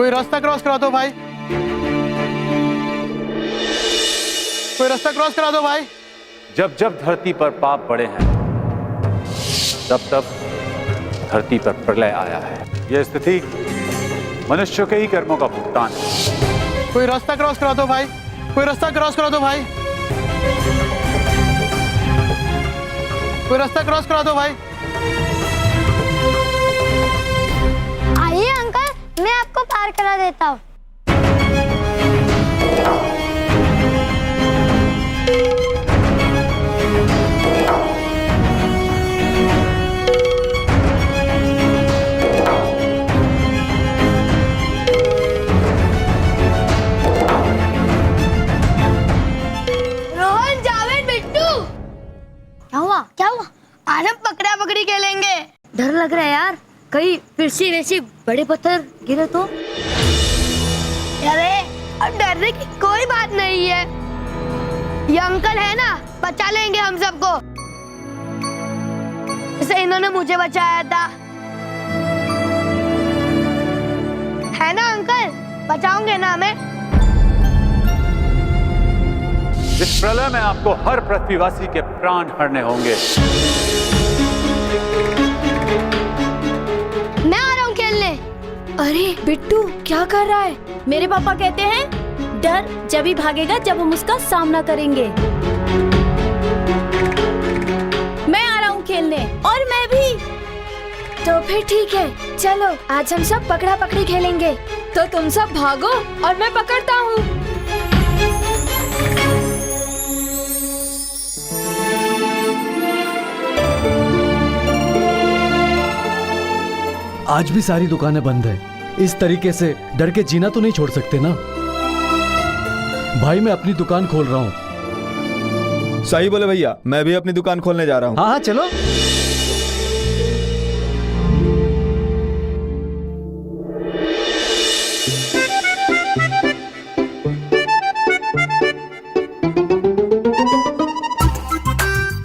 कोई रास्ता क्रॉस करा दो भाई, कोई रास्ता क्रॉस करा दो भाई। जब जब धरती पर पाप बढ़े हैं तब तब धरती पर प्रलय आया है। यह स्थिति मनुष्यों के ही कर्मों का भुगतान है। कोई रास्ता क्रॉस करा दो भाई, कोई रास्ता क्रॉस करा दो भाई, कोई रास्ता क्रॉस करा दो भाई। आइए अंकल, मैं आपको पार करा देता हूँ। रोहन, जावेद, बिट्टू, क्या हुआ? क्या हुआ? आज हम पकड़ा पकड़ी खेलेंगे। डर लग रहा है यार, कहीं फिर से वैसे बड़े पत्थर गिरे तो। अरे अब डरने की कोई बात नहीं है, ये अंकल है ना, बचा लेंगे हम सबको, जैसे इन्होंने मुझे बचाया था। है ना अंकल, बचाओगे ना हमें? इस प्रलय में आपको हर पृथ्वीवासी के प्राण हरने होंगे। मैं आ रहा हूँ खेलने। अरे बिट्टू, क्या कर रहा है? मेरे पापा कहते हैं डर जब ही भागेगा जब हम उसका सामना करेंगे। मैं आ रहा हूँ खेलने। और मैं भी। तो फिर ठीक है, चलो आज हम सब पकड़ा पकड़ी खेलेंगे। तो तुम सब भागो और मैं पकड़ता हूँ। आज भी सारी दुकानें बंद है। इस तरीके से डर के जीना तो नहीं छोड़ सकते ना। भाई मैं अपनी दुकान खोल रहा हूँ। सही बोले भैया, मैं भी अपनी दुकान खोलने जा रहा हूँ। हाँ हाँ चलो।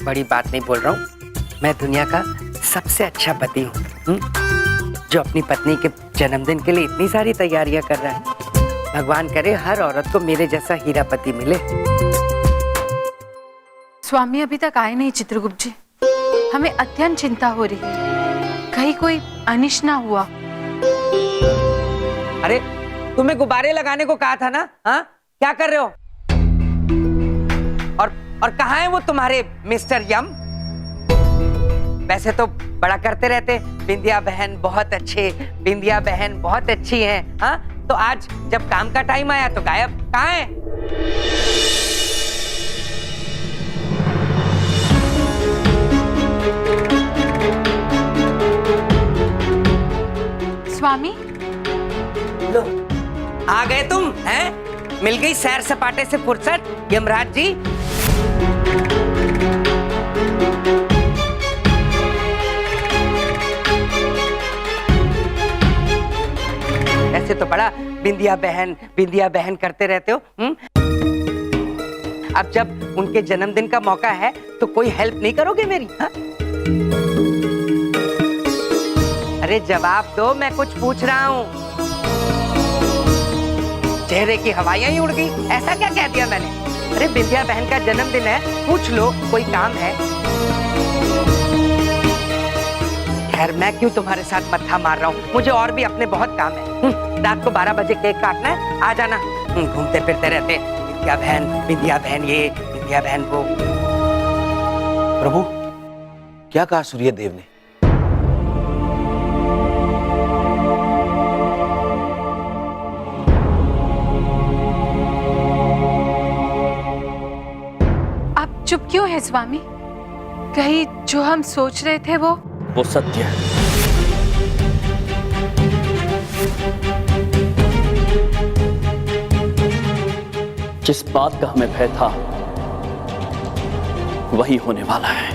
बड़ी बात नहीं बोल रहा हूँ, मैं दुनिया का सबसे अच्छा पति हूँ, जो अपनी पत्नी के जन्मदिन के लिए इतनी सारी तैयारियां कर रहा है। भगवान करे हर औरत को मेरे जैसा हीरा पति मिले। स्वामी अभी तक आए नहीं चित्रगुप्त जी, हमें अत्यंत चिंता हो रही है, कहीं कोई अनिष्ट ना हुआ। अरे तुम्हें गुब्बारे लगाने को कहा था ना, हाँ क्या कर रहे हो? और कहाँ है वो तुम्हारे मिस्टर यम? वैसे तो बड़ा करते रहते, बिंदिया बहन बहुत अच्छे, बिंदिया बहन बहुत अच्छी हैं, हाँ? तो आज जब काम का टाइम आया तो गायब, कहाँ है? स्वामी, लो आ गए तुम, हैं? मिल गई सैर सपाटे से फुर्सत यमराज जी। ऐसे तो बड़ा बिंदिया बहन करते रहते हो। अब जब उनके जन्मदिन का मौका है तो कोई हेल्प नहीं करोगे मेरी? हा? अरे जवाब दो, मैं कुछ पूछ रहा हूँ। चेहरे की हवाइयां ही उड़ गई, ऐसा क्या कह दिया मैंने? अरे बिंदिया बहन का जन्मदिन है, पूछ लो कोई काम है। खैर मैं क्यों तुम्हारे साथ मत्था मार रहा हूँ, मुझे और भी अपने बहुत काम है। रात को 12 बजे केक काटना है, आ जाना। घूमते फिरते रहते, बिंदिया बहन ये, बिंदिया बहन वो। प्रभु, क्या कहा सूर्य देव ने? आप चुप क्यों है स्वामी? कहीं जो हम सोच रहे थे वो सत्य है। जिस बात का हमें भय था वही होने वाला है।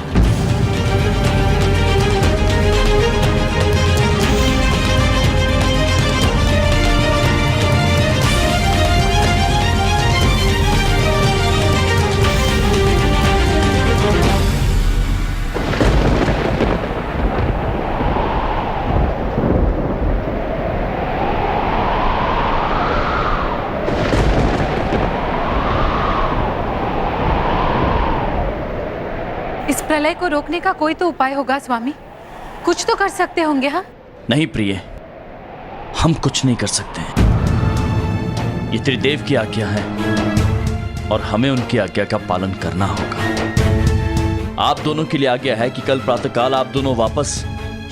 प्रलय को रोकने का कोई तो उपाय होगा स्वामी, कुछ तो कर सकते होंगे। हाँ नहीं प्रिय, हम कुछ नहीं कर सकते। ये त्रिदेव की आज्ञा है और हमें उनकी आज्ञा का पालन करना होगा। आप दोनों के लिए आज्ञा है कि कल प्रातःकाल आप दोनों वापस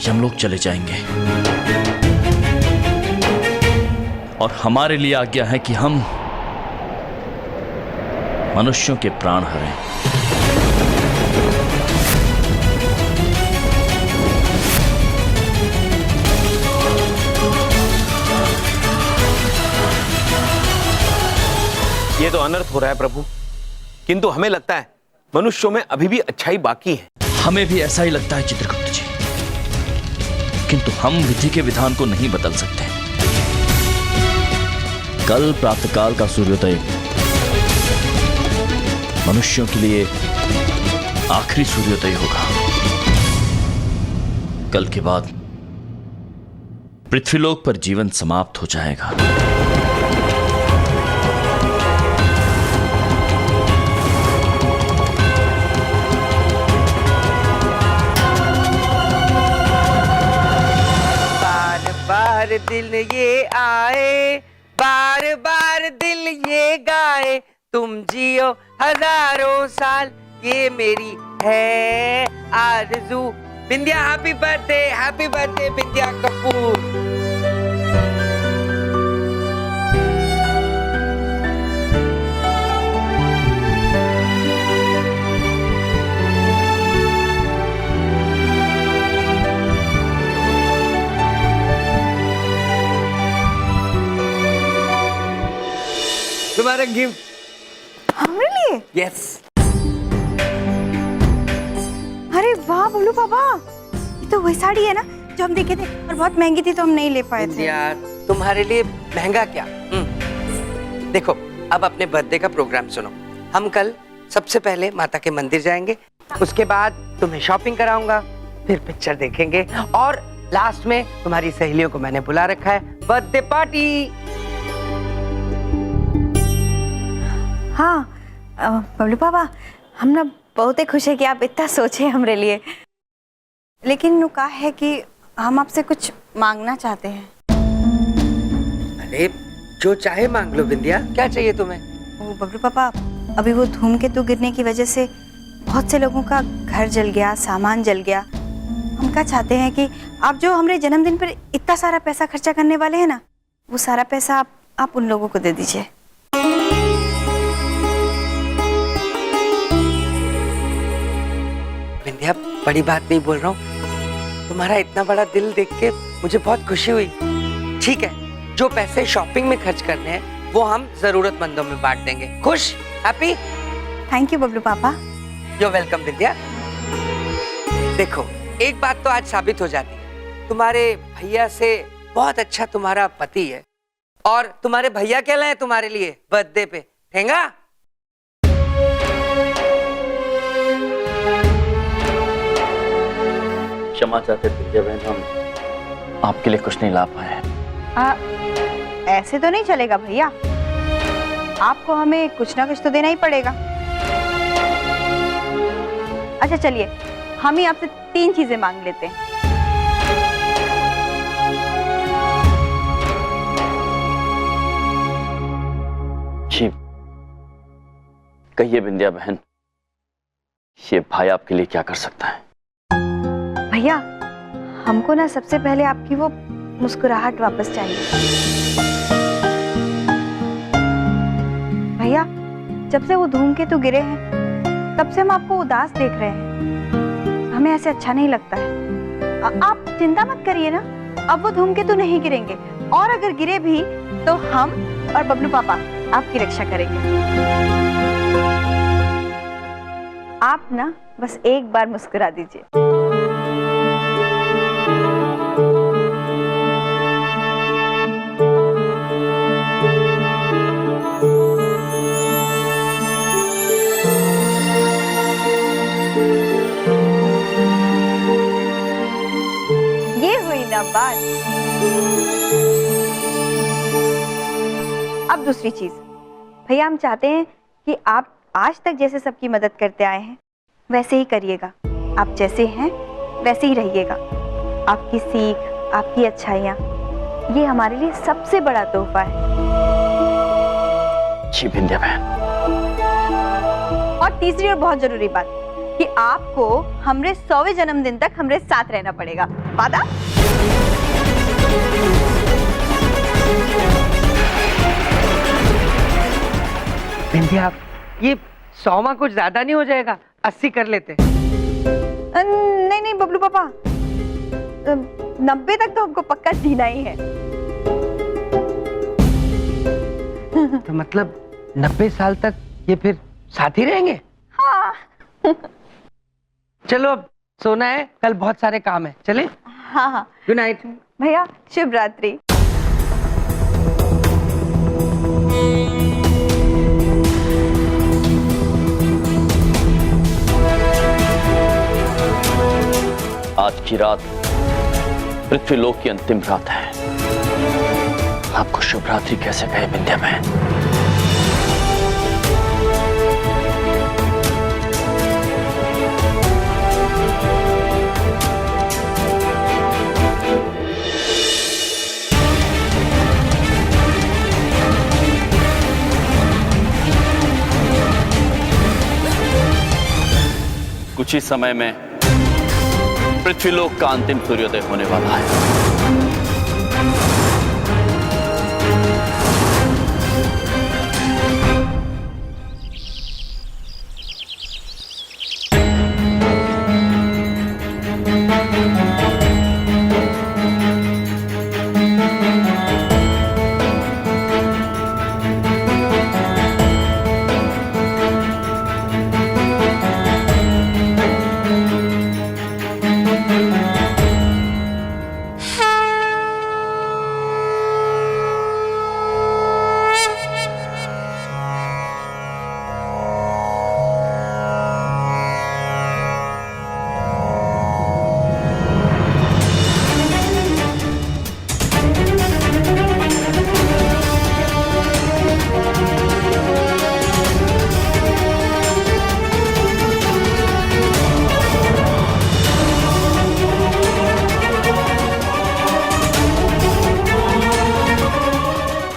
यमलोक चले जाएंगे और हमारे लिए आज्ञा है कि हम मनुष्यों के प्राण हरें। ये तो अनर्थ हो रहा है प्रभु, किंतु हमें लगता है मनुष्यों में अभी भी अच्छाई बाकी है। हमें भी ऐसा ही लगता है चित्रगुप्त जी, किंतु हम विधि के विधान को नहीं बदल सकते। कल प्रातःकाल का सूर्योदय मनुष्यों के लिए आखिरी सूर्योदय होगा। कल के बाद पृथ्वीलोक पर जीवन समाप्त हो जाएगा। बार दिल ये आए, बार बार दिल ये गाए, तुम जियो हजारों साल, ये मेरी है आरज़ू। बिंदिया हैप्पी बर्थडे बिंदिया कपूर। तुम्हारा गिफ्ट हमरे लिए? यस। अरे वाह बोलू पापा, ये तो वही साड़ी है ना जो हम देखे थे और बहुत महंगी थी तो हम नहीं ले पाए थे। यार तुम्हारे लिए महंगा क्या। देखो अब अपने बर्थडे का प्रोग्राम सुनो। हम कल सबसे पहले माता के मंदिर जाएंगे, उसके बाद तुम्हें शॉपिंग कराऊंगा, फिर पिक्चर देखेंगे और लास्ट में तुम्हारी सहेलियों को मैंने बुला रखा है बर्थडे पार्टी। हाँ बबलू पापा, हम ना बहुत ही खुश है कि आप इतना सोचे हमरे लिए, लेकिन नुका है कि हम आपसे कुछ मांगना चाहते हैं। अरे जो चाहे मांग लो बिंदिया, क्या चाहिए तुम्हें? वो बबलू पापा, अभी वो धूमकेतु गिरने की वजह से बहुत से लोगों का घर जल गया, सामान जल गया। हम क्या चाहते हैं कि आप जो हमारे जन्मदिन पर इतना सारा पैसा खर्चा करने वाले हैं ना, वो सारा पैसा आप उन लोगों को दे दीजिए। बिंदिया बड़ी बात नहीं बोल रहा हूँ, तुम्हारा इतना बड़ा दिल देख के मुझे बहुत खुशी हुई। ठीक है, जो पैसे शॉपिंग में खर्च करने हैं वो हम जरूरतमंदों में बांट देंगे। खुश? हैप्पी? थैंक यू बबलू पापा। यू वेलकम बिंदिया। देखो एक बात तो आज साबित हो जाती है, तुम्हारे भैया से बहुत अच्छा तुम्हारा पति है और तुम्हारे भैया क्या लाए तुम्हारे लिए बर्थडे पे? ठेंगा? क्षमा चाहते बिंदिया बहन, हम आपके लिए कुछ नहीं ला पाए। ऐसे तो नहीं चलेगा भैया, आपको हमें कुछ ना कुछ तो देना ही पड़ेगा। अच्छा चलिए, हम ही आपसे 3 चीजें मांग लेते हैं। जी कहिए बिंदिया बहन, ये भाई आपके लिए क्या कर सकता है? भैया हमको ना सबसे पहले आपकी वो मुस्कुराहट वापस चाहिए। भैया जब से वो धूमकेतु गिरे हैं तब से हम आपको उदास देख रहे हैं, हमें ऐसे अच्छा नहीं लगता है। आप चिंता मत करिए ना, अब वो धूमकेतु नहीं गिरेंगे और अगर गिरे भी तो हम और बबलू पापा आपकी रक्षा करेंगे। आप ना बस एक बार मुस्कुरा दीजिए। ये हुई ना बात। अब दूसरी चीज, भैया हम चाहते हैं कि आप आज तक जैसे सबकी मदद करते आए हैं वैसे ही करिएगा। आप जैसे हैं वैसे ही रहिएगा। आपकी सीख, आपकी अच्छाइयाँ, ये हमारे लिए सबसे बड़ा तोहफा है। जी विंध्या बहन। और तीसरी और बहुत जरूरी बात कि आपको हमरे 100वें जन्मदिन तक हमरे साथ रहना पड़ेगा। वादा? विंध्या, ये 100वां कुछ ज्यादा नहीं हो जाएगा? 80 कर लेते। नहीं नहीं बबलू पापा, 90 तक तो हमको पक्का जीना ही है। तो मतलब 90 साल तक ये फिर साथ ही रहेंगे? हाँ। चलो अब सोना है, कल बहुत सारे काम है, चले? हाँ हाँ। गुड नाइट भैया, शुभ रात्रि। आज की रात पृथ्वीलोक की अंतिम रात है। आपको शुभ रात्रि कैसे कहे विंध्या बहन? कुछ ही समय में पृथ्वीलोक का अंतिम सूर्योदय होने वाला है।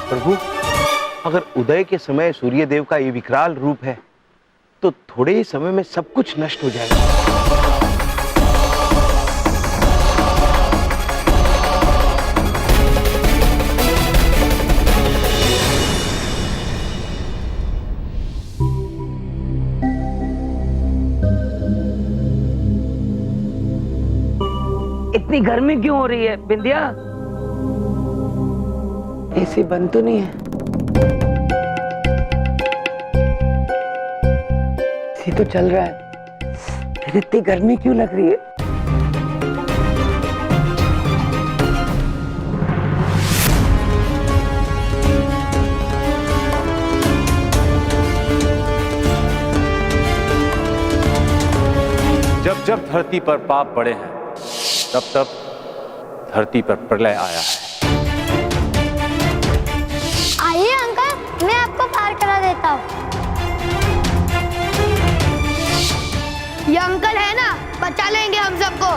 प्रभु, अगर उदय के समय सूर्य देव का ये विकराल रूप है तो थोड़े ही समय में सब कुछ नष्ट हो जाएगा। इतनी गर्मी क्यों हो रही है विंध्या? एसी बंद तो नहीं है? एसी तो चल रहा है, फिर इतनी गर्मी क्यों लग रही है? जब जब धरती पर पाप बढ़े हैं, तब तब धरती पर प्रलय आया है। आइए अंकल, मैं आपको पार करा देता हूँ। ये अंकल है ना, बचा लेंगे हम सबको,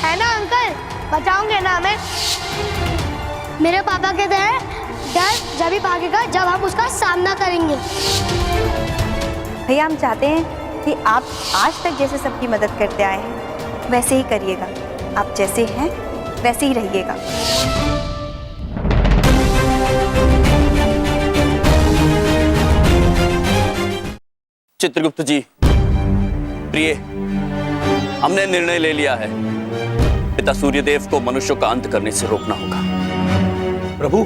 है ना अंकल? बचाओगे ना हमें? मेरे पापा कहते हैं डर जब ही भागेगा जब हम उसका सामना करेंगे। भैया, हम चाहते हैं कि आप आज तक जैसे सबकी मदद करते आए हैं वैसे ही करिएगा। आप जैसे हैं वैसे ही रहिएगा। चित्रगुप्त जी, प्रिय, हमने निर्णय ले लिया है। पिता सूर्यदेव को मनुष्यों का अंत करने से रोकना होगा। प्रभु,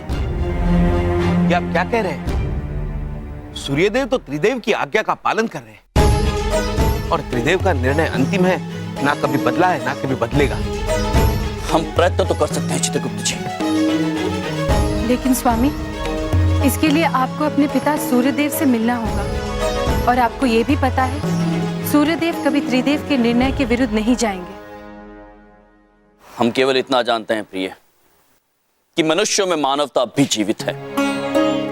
ये आप क्या कह रहे हैं? सूर्यदेव तो त्रिदेव की आज्ञा का पालन कर रहे हैं और त्रिदेव का निर्णय अंतिम है, ना कभी बदला है ना कभी बदलेगा। हम प्रयत्न तो कर सकते हैं चित्रगुप्त जी, लेकिन स्वामी, इसके लिए आपको अपने पिता सूर्यदेव से मिलना होगा। और आपको ये भी पता है, सूर्यदेव कभी त्रिदेव के निर्णय के विरुद्ध नहीं जाएंगे। हम केवल इतना जानते हैं प्रिय कि मनुष्यों में मानवता अब भी जीवित है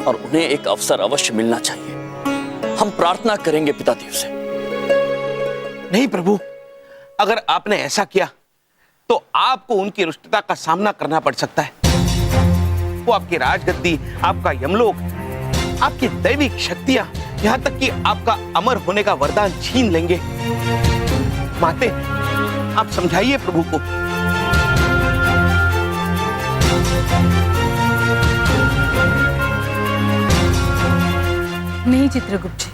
और उन्हें एक अवसर अवश्य मिलना चाहिए। हम प्रार्थना करेंगे पितादेव से। नहीं प्रभु, अगर आपने ऐसा किया तो आपको उनकी रुष्टता का सामना करना पड़ सकता है। वो आपकी राजगद्दी, आपका यमलोक, आपकी दैविक शक्तियां, यहां तक कि आपका अमर होने का वरदान छीन लेंगे। माते, आप समझाइए प्रभु को। नहीं चित्रगुप्त जी,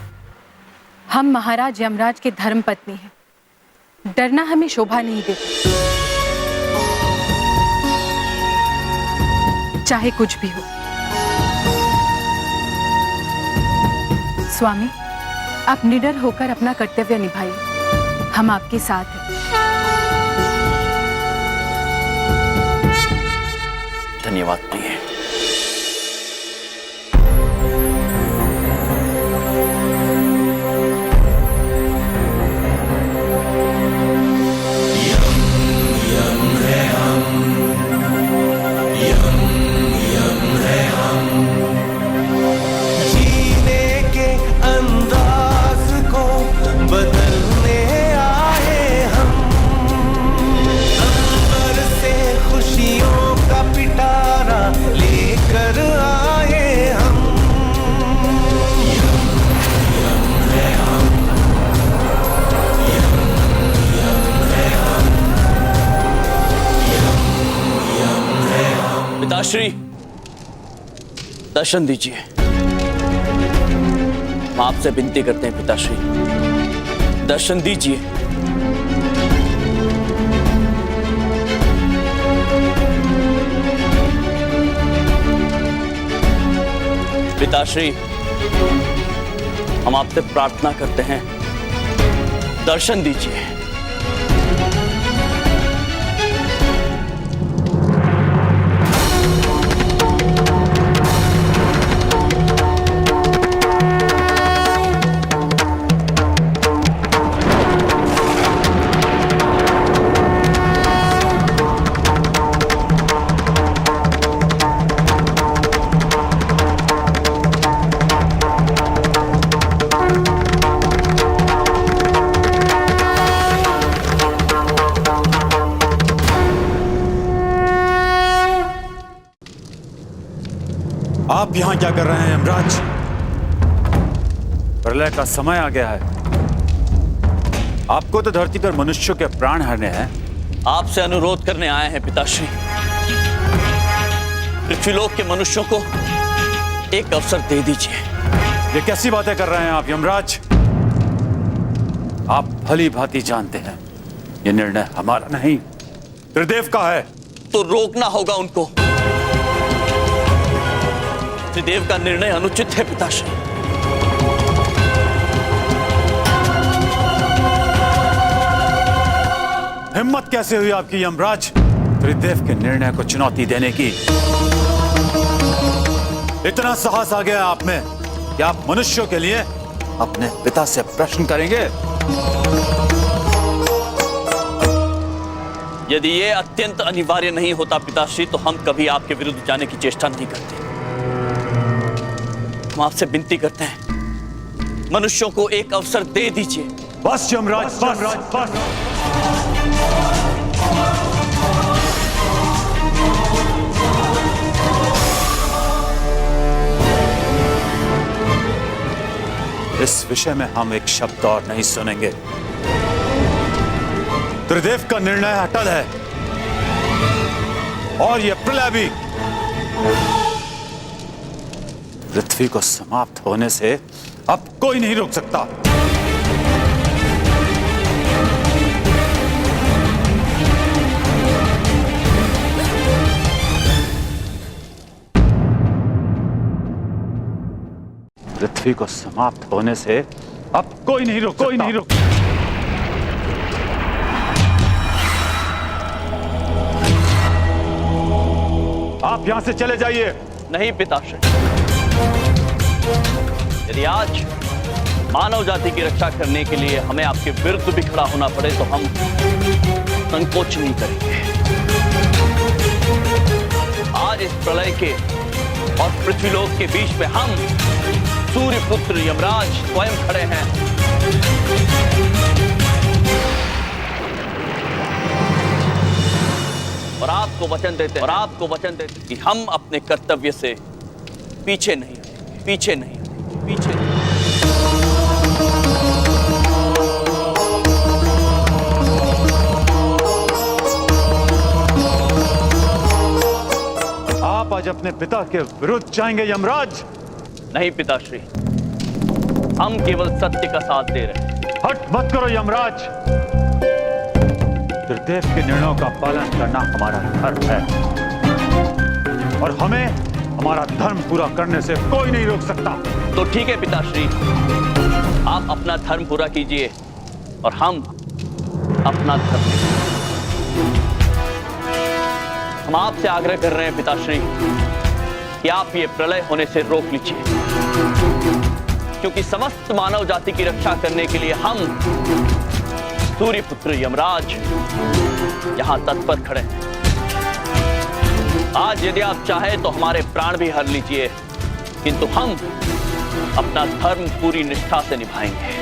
हम महाराज यमराज के धर्म पत्नी हैं। डरना हमें शोभा नहीं देता, चाहे कुछ भी हो। स्वामी, आप निडर होकर अपना कर्तव्य निभाइए, हम आपके साथ हैं। धन्यवाद प्रिय। पिताश्री, दर्शन दीजिए। हम आपसे विनती करते हैं पिताश्री, दर्शन दीजिए। पिताश्री, हम आपसे प्रार्थना करते हैं, दर्शन दीजिए। आप यहां क्या कर रहे हैं यमराज? प्रलय का समय आ गया है। आपको तो धरती पर मनुष्यों के प्राण हरने हैं। आपसे अनुरोध करने आए हैं पिताश्री, पृथ्वीलोक के मनुष्यों को एक अवसर दे दीजिए। ये कैसी बातें कर रहे हैं आप यमराज? आप भली भांति जानते हैं ये निर्णय हमारा नहीं, त्रिदेव का है। तो रोकना होगा उनको। त्रिदेव का निर्णय अनुचित है पिताश्री। हिम्मत कैसे हुई आपकी यमराज त्रिदेव के निर्णय को चुनौती देने की? इतना साहस आ गया आप में कि आप मनुष्यों के लिए अपने पिता से प्रश्न करेंगे? यदि ये अत्यंत अनिवार्य नहीं होता पिताश्री, तो हम कभी आपके विरुद्ध जाने की चेष्टा नहीं करते। हम आपसे विनती करते हैं, मनुष्यों को एक अवसर दे दीजिए। बस यमराज, बस। इस विषय में हम एक शब्द और नहीं सुनेंगे। त्रिदेव का निर्णय अटल है और यह प्रलय भी पृथ्वी को समाप्त होने से अब कोई नहीं रोक सकता। पृथ्वी को समाप्त होने से अब कोई नहीं रोक आप यहां से चले जाइए। नहीं पिताश्री, यदि आज मानव जाति की रक्षा करने के लिए हमें आपके विरुद्ध भी खड़ा होना पड़े तो हम संकोच नहीं करेंगे। आज इस प्रलय के और पृथ्वीलोक के बीच में हम सूर्यपुत्र यमराज स्वयं खड़े हैं। और आपको वचन देते कि हम अपने कर्तव्य से पीछे नहीं हटेंगे, पीछे नहीं हटेंगे, पीछे नहीं। आप आज अपने पिता के विरुद्ध जाएंगे यमराज? नहीं पिताश्री, हम केवल सत्य का साथ दे रहे हैं। हट मत करो यमराज। त्रिदेव के निर्णयों का पालन करना हमारा धर्म है और हमें हमारा धर्म पूरा करने से कोई नहीं रोक सकता। तो ठीक है पिताश्री, आप अपना धर्म पूरा कीजिए और हम अपना धर्म। हम आपसे आग्रह कर रहे हैं पिताश्री कि आप ये प्रलय होने से रोक लीजिए, क्योंकि समस्त मानव जाति की रक्षा करने के लिए हम सूर्यपुत्र यमराज यहां तत्पर खड़े हैं। आज यदि आप चाहें तो हमारे प्राण भी हर लीजिए, किंतु हम अपना धर्म पूरी निष्ठा से निभाएंगे।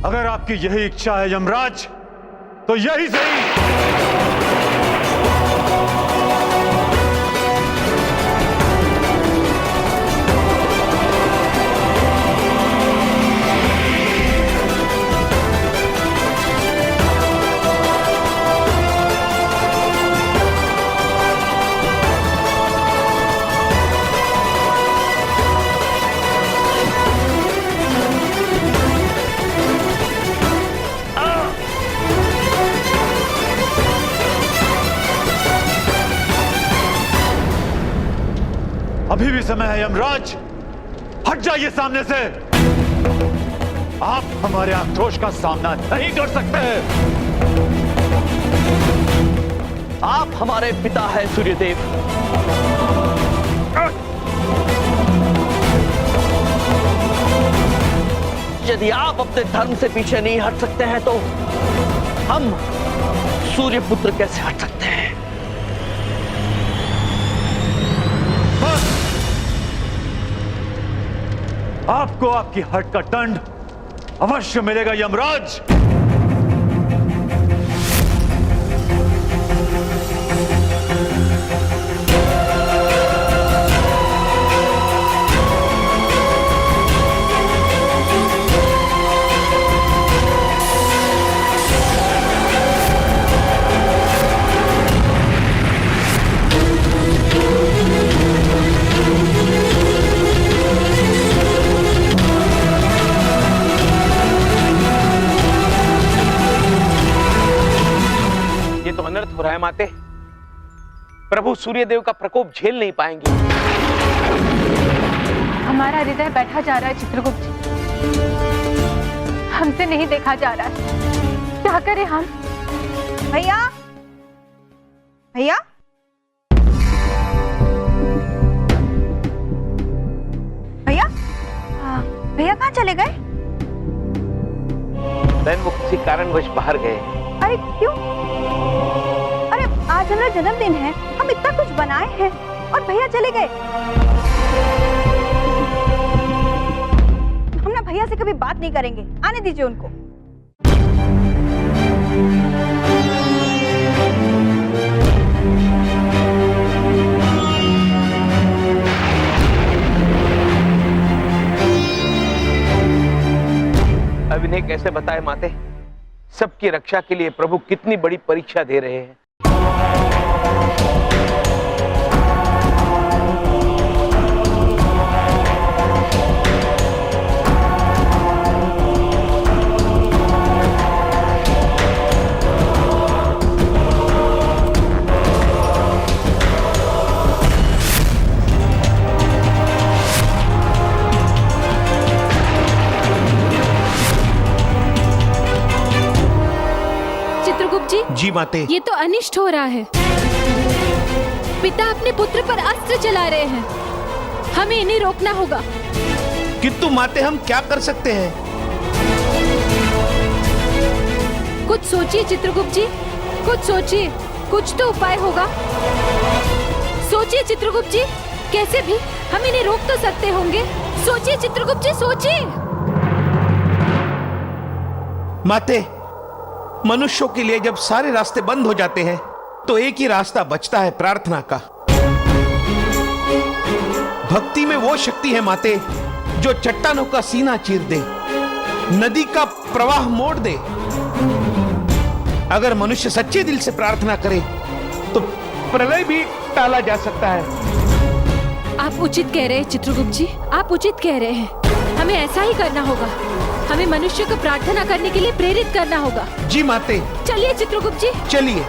अगर आपकी यही इच्छा है यमराज, तो यही सही। अभी भी समय है यमराज, हट जाइए सामने से। आप हमारे आक्रोश का सामना नहीं कर सकते। आप हमारे पिता हैं सूर्यदेव। यदि आप अपने धर्म से पीछे नहीं हट सकते हैं तो हम सूर्यपुत्र कैसे हट सकते हैं? आपको आपकी हट का दंड अवश्य मिलेगा यमराज। अनर्थ हो रहा है माते। प्रभु सूर्यदेव का प्रकोप झेल नहीं पाएंगे। हमारा हृदय बैठा जा रहा है चित्रगुप्त जी, हमसे नहीं देखा जा रहा है। क्या करें हम? भैया, भैया, भैया, भैया कहाँ चले गए? बहन वो किसी कारणवश बाहर गए। अरे क्यों? अरे आज हमारा जन्मदिन है, हम इतना कुछ बनाए हैं और भैया चले गए। हम ना भैया से कभी बात नहीं करेंगे, आने दीजिए उनको। अब इन्हें कैसे बताए माते, सबकी रक्षा के लिए प्रभु कितनी बड़ी परीक्षा दे रहे हैं। जी माते। ये तो अनिष्ट हो रहा है। पिता अपने पुत्र पर अस्त्र चला रहे हैं, हमें इन्हें रोकना होगा। किंतु माते हम क्या कर सकते हैं? कुछ सोचिए चित्रगुप्त जी, कुछ सोचिए, कुछ तो उपाय होगा। सोचिए चित्रगुप्त जी, कैसे भी हम इन्हें रोक तो सकते होंगे। सोचिए चित्रगुप्त जी, सोचिए। माते, मनुष्यों के लिए जब सारे रास्ते बंद हो जाते हैं तो एक ही रास्ता बचता है, प्रार्थना का। भक्ति में वो शक्ति है माते जो चट्टानों का सीना चीर दे, नदी का प्रवाह मोड़ दे। अगर मनुष्य सच्चे दिल से प्रार्थना करे तो प्रलय भी टाला जा सकता है। आप उचित कह रहे हैं चित्रगुप्त जी, आप उचित कह रहे हैं। हमें ऐसा ही करना होगा। हमें मनुष्य को प्रार्थना करने के लिए प्रेरित करना होगा। जी माते। चलिए चित्रगुप्त जी, चलिए।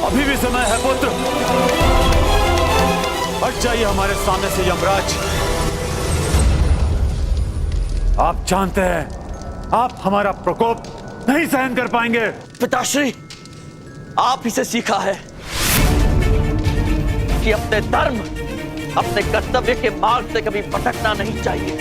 अभी भी समय है पुत्र, हट जाइए हमारे सामने से यमराज। आप जानते हैं आप हमारा प्रकोप नहीं सहन कर पाएंगे। पिताश्री, आप इसे सीखा है कि अपने धर्म, अपने कर्तव्य के मार्ग से कभी भटकना नहीं चाहिए।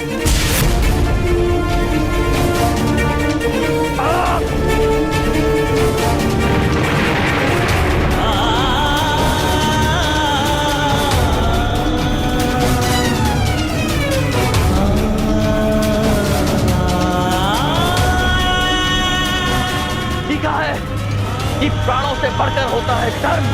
सीखा है कि प्राणों से बढ़कर होता है धर्म।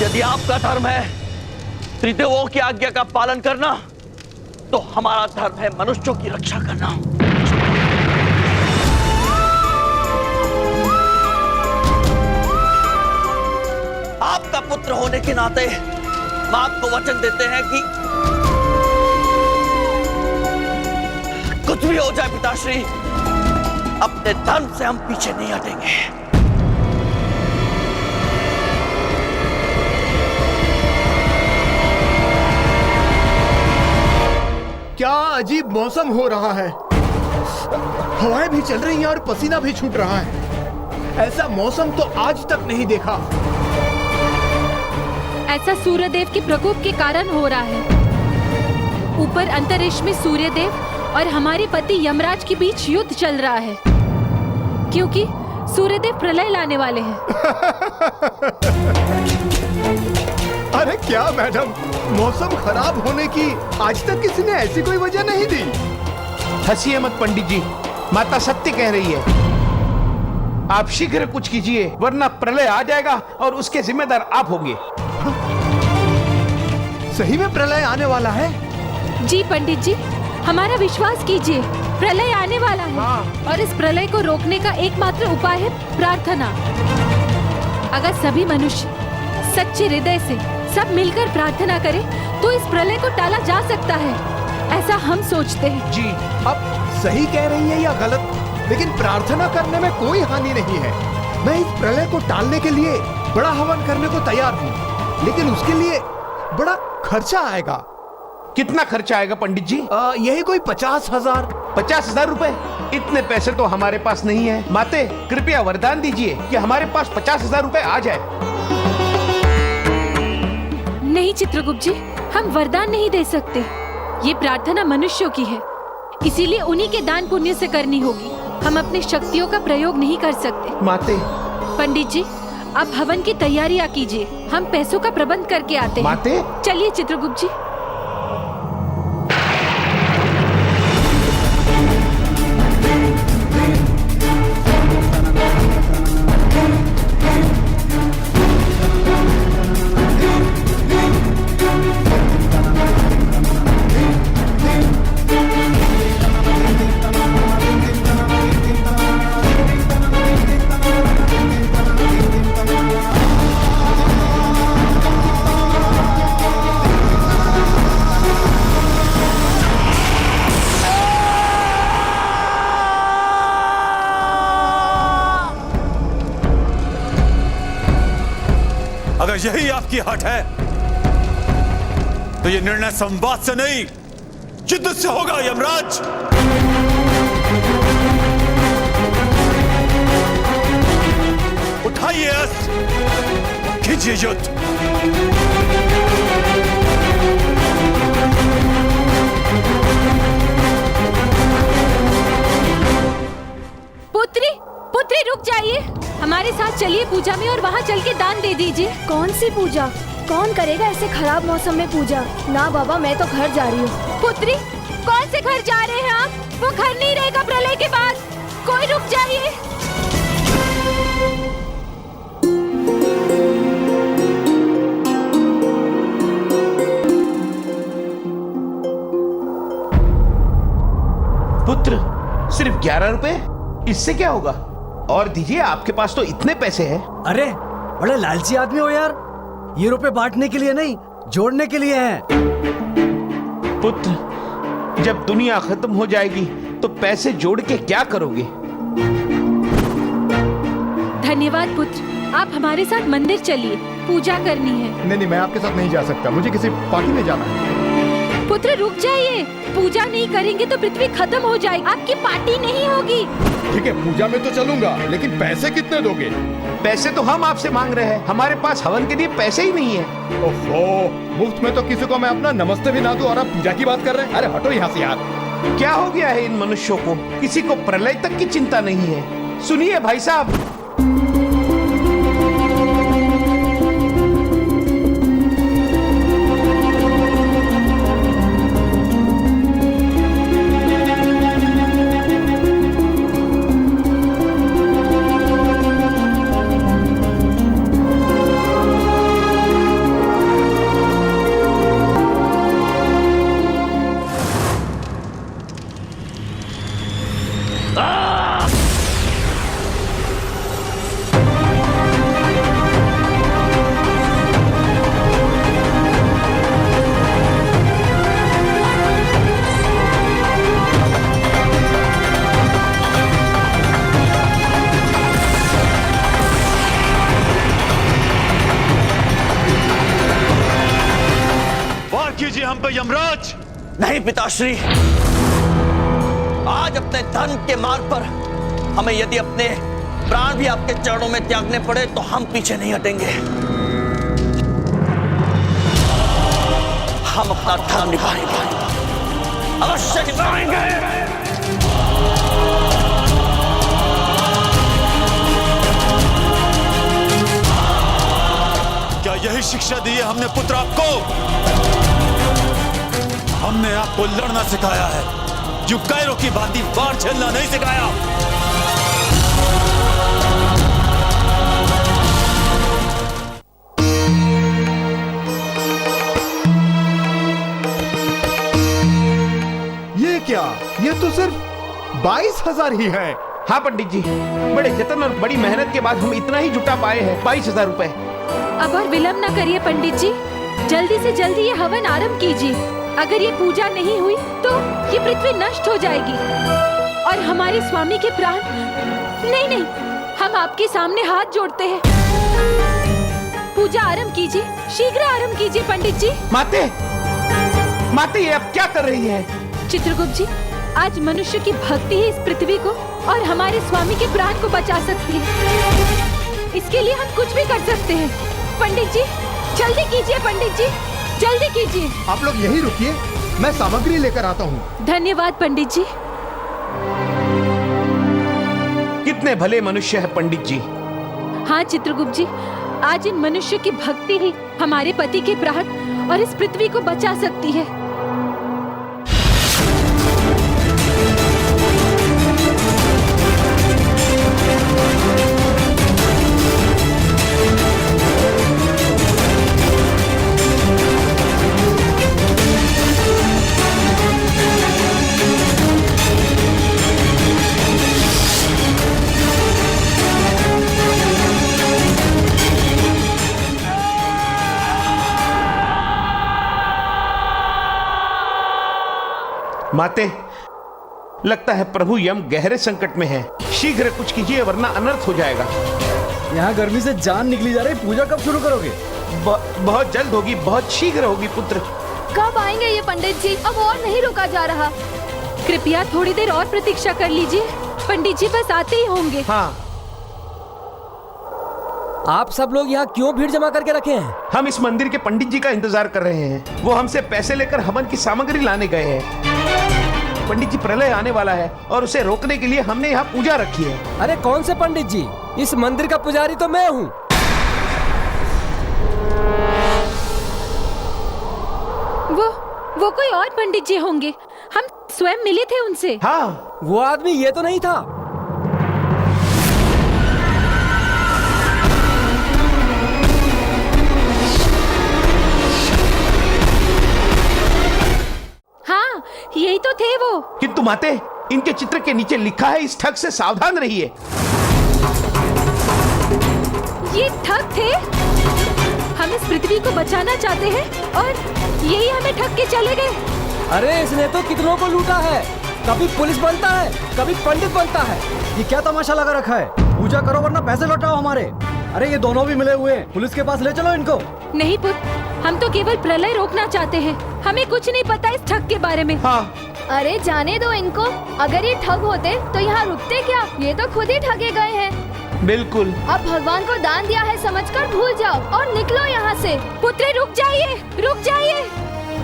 यदि आपका धर्म है त्रिदेवों की आज्ञा का पालन करना, तो हमारा धर्म है मनुष्यों की रक्षा करना। आपका पुत्र होने के नाते हम आपको वचन देते हैं कि कुछ भी हो जाए पिताश्री, अपने धर्म से हम पीछे नहीं हटेंगे। क्या अजीब मौसम हो रहा है। हवाएं भी चल रही हैं और पसीना भी छूट रहा है। ऐसा मौसम तो आज तक नहीं देखा। ऐसा सूर्यदेव के प्रकोप के कारण हो रहा है। ऊपर अंतरिक्ष में सूर्यदेव और हमारे पति यमराज के बीच युद्ध चल रहा है, क्योंकि सूर्यदेव प्रलय लाने वाले हैं। अरे क्या मैडम, मौसम खराब होने की आज तक किसी ने ऐसी कोई वजह नहीं दी। हंसिए मत पंडित जी, माता सत्य कह रही है। आप शीघ्र कुछ कीजिए, वरना प्रलय आ जाएगा और उसके जिम्मेदार आप होंगे। सही में प्रलय आने वाला है? जी पंडित जी, हमारा विश्वास कीजिए, प्रलय आने वाला है। और इस प्रलय को रोकने का एकमात्र उपाय है प्रार्थना। अगर सभी मनुष्य सच्चे हृदय से सब मिलकर प्रार्थना करें तो इस प्रलय को टाला जा सकता है, ऐसा हम सोचते हैं। जी, अब सही कह रही है या गलत, लेकिन प्रार्थना करने में कोई हानि नहीं है। मैं इस प्रलय को टालने के लिए बड़ा हवन करने को तैयार हूँ, लेकिन उसके लिए बड़ा खर्चा आएगा। कितना खर्चा आएगा पंडित जी? यही कोई 50,000। 50,000 रुपए? इतने पैसे तो हमारे पास नहीं है। माते, कृपया वरदान दीजिए कि हमारे पास 50,000 रुपए आ जाए। नहीं चित्रगुप्त जी, हम वरदान नहीं दे सकते। ये प्रार्थना मनुष्यों की है, इसीलिए उन्हीं के दान पुण्य से करनी होगी। हम अपनी शक्तियों का प्रयोग नहीं कर सकते। माते। पंडित जी, अब हवन की तैयारियां कीजिए, हम पैसों का प्रबंध करके आते हैं। माते? चलिए चित्रगुप्त जी। अगर यही आपकी हट है तो ये निर्णय संवाद से नहीं युद्ध से होगा यमराज। उठाइए अस्त्र, कीजिए युद्ध। पुत्री, पुत्री रुक जाइए, हमारे साथ चलिए पूजा में और वहाँ चल के दान दे दीजिए। कौन सी पूजा? कौन करेगा ऐसे खराब मौसम में पूजा? ना बाबा, मैं तो घर जा रही हूँ। पुत्री, कौन से घर जा रहे हैं आप? वो घर नहीं रहेगा प्रलय के बाद। कोई रुक जाइए। पुत्र, सिर्फ 11 रुपए? इससे क्या होगा? और दीजिए, आपके पास तो इतने पैसे हैं। अरे बड़े लालची आदमी हो यार, ये रुपए बांटने के लिए नहीं, जोड़ने के लिए हैं। पुत्र, जब दुनिया खत्म हो जाएगी तो पैसे जोड़ के क्या करोगे? धन्यवाद पुत्र, आप हमारे साथ मंदिर चलिए, पूजा करनी है। नहीं, मैं आपके साथ नहीं जा सकता, मुझे किसी पार्टी में जाना है। पुत्र रुक जाइए, पूजा नहीं करेंगे तो पृथ्वी खत्म हो जाएगी, आपकी पार्टी नहीं होगी। ठीक है, पूजा में तो चलूंगा, लेकिन पैसे कितने दोगे? पैसे तो हम आपसे मांग रहे हैं, हमारे पास हवन के लिए पैसे ही नहीं है। ओहो, मुफ्त में तो किसी को मैं अपना नमस्ते भी ना दूं और आप पूजा की बात कर रहे हैं? अरे हटो यहाँ से यार। क्या हो गया है इन मनुष्यों को? किसी को प्रलय तक की चिंता नहीं है। सुनिए भाई साहब, कीजिए हम पे यमराज। नहीं पिताश्री, आज अपने धन के मार्ग पर हमें यदि अपने प्राण भी आपके चरणों में त्यागने पड़े तो हम पीछे नहीं हटेंगे। हम अपना धर्म निभाएंगे, अवश्य निभाएंगे। क्या यही शिक्षा दी है हमने पुत्र आपको? हमने आपको लड़ना सिखाया है, जो कैरों की भांति वार झेलना नहीं सिखाया। ये क्या? ये तो सिर्फ 22,000 ही है। हाँ पंडित जी, बड़े जतन और बड़ी मेहनत के बाद हम इतना ही जुटा पाए हैं, 22,000 रुपए। अब और विलंब न करिए पंडित जी, जल्दी से जल्दी ये हवन आरंभ कीजिए। अगर ये पूजा नहीं हुई तो ये पृथ्वी नष्ट हो जाएगी और हमारे स्वामी के प्राण। नहीं, हम आपके सामने हाथ जोड़ते हैं। पूजा आरंभ कीजिए, शीघ्र आरंभ कीजिए पंडित जी। माते, माते ये अब क्या कर रही है? चित्रगुप्त जी, आज मनुष्य की भक्ति ही इस पृथ्वी को और हमारे स्वामी के प्राण को बचा सकती है। इसके लिए हम कुछ भी कर सकते हैं। पंडित जी जल्दी कीजिए, पंडित जी जल्दी कीजिए। आप लोग यही रुकिए, मैं सामग्री लेकर आता हूँ। धन्यवाद पंडित जी। कितने भले मनुष्य है पंडित जी। हाँ चित्रगुप्त जी, आज इन मनुष्य की भक्ति ही हमारे पति के प्राण और इस पृथ्वी को बचा सकती है। माते, लगता है प्रभु यम गहरे संकट में है। शीघ्र कुछ कीजिए वरना अनर्थ हो जाएगा। यहाँ गर्मी से जान निकली जा रही, पूजा कब शुरू करोगे? बहुत जल्द होगी, बहुत शीघ्र होगी पुत्र। कब आएंगे ये पंडित जी? अब और नहीं रुका जा रहा। कृपया थोड़ी देर और प्रतीक्षा कर लीजिए, पंडित जी बस आते ही होंगे। हाँ, आप सब लोग यहाँ क्यों भीड़ जमा करके रखे हैं? हम इस मंदिर के पंडित जी का इंतजार कर रहे हैं। वो हमसे पैसे लेकर हवन की सामग्री लाने गए हैं। पंडित जी प्रलय आने वाला है और उसे रोकने के लिए हमने यहाँ पूजा रखी है। अरे कौन से पंडित जी? इस मंदिर का पुजारी तो मैं हूँ। वो कोई और पंडित जी होंगे, हम स्वयं मिले थे उनसे। हाँ, वो आदमी ये तो नहीं था। हाँ, यही तो थे वो। किंतु माते, इनके चित्र के नीचे लिखा है इस ठग से सावधान रहिए। ये ठग थे? हम इस पृथ्वी को बचाना चाहते हैं और यही हमें ठग के चले गए। अरे इसने तो कितनों को लूटा है, कभी पुलिस बनता है, कभी पंडित बनता है। ये क्या तमाशा लगा रखा है? पूजा करो वरना पैसे लौटाओ हमारे। अरे ये दोनों भी मिले हुए हैं, पुलिस के पास ले चलो इनको। नहीं पुत्र, हम तो केवल प्रलय रोकना चाहते हैं, हमें कुछ नहीं पता इस ठग के बारे में। हाँ, अरे जाने दो इनको। अगर ये ठग होते तो यहाँ रुकते क्या? ये तो खुद ही ठगे गए हैं। बिल्कुल। अब भगवान को दान दिया है समझकर भूल जाओ और निकलो यहाँ से। पुत्र रुक जाइए, रुक जाइए।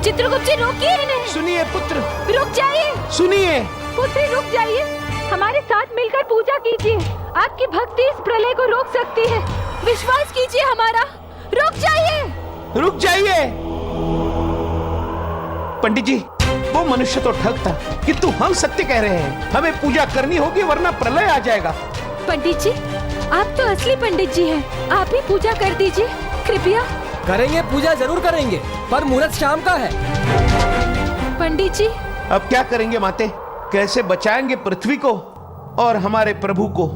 चित्रगुप्त जी रोकिए इन्हें। सुनिए पुत्र, रुक जाइए। सुनिए। पुत्र रुक जाइए, हमारे साथ मिलकर पूजा कीजिए। आपकी भक्ति इस प्रलय को रोक सकती है, विश्वास कीजिए हमारा। रुक जाइए, रुक जाइए। पंडित जी, वो मनुष्य तो ठग था, किंतु हम सत्य कह रहे हैं। हमें पूजा करनी होगी वरना प्रलय आ जाएगा। पंडित जी, आप तो असली पंडित जी हैं, आप ही पूजा कर दीजिए कृपया। करेंगे, पूजा जरूर करेंगे, पर मुहूर्त शाम का है। पंडित जी, अब क्या करेंगे माते? कैसे बचाएंगे पृथ्वी को और हमारे प्रभु को?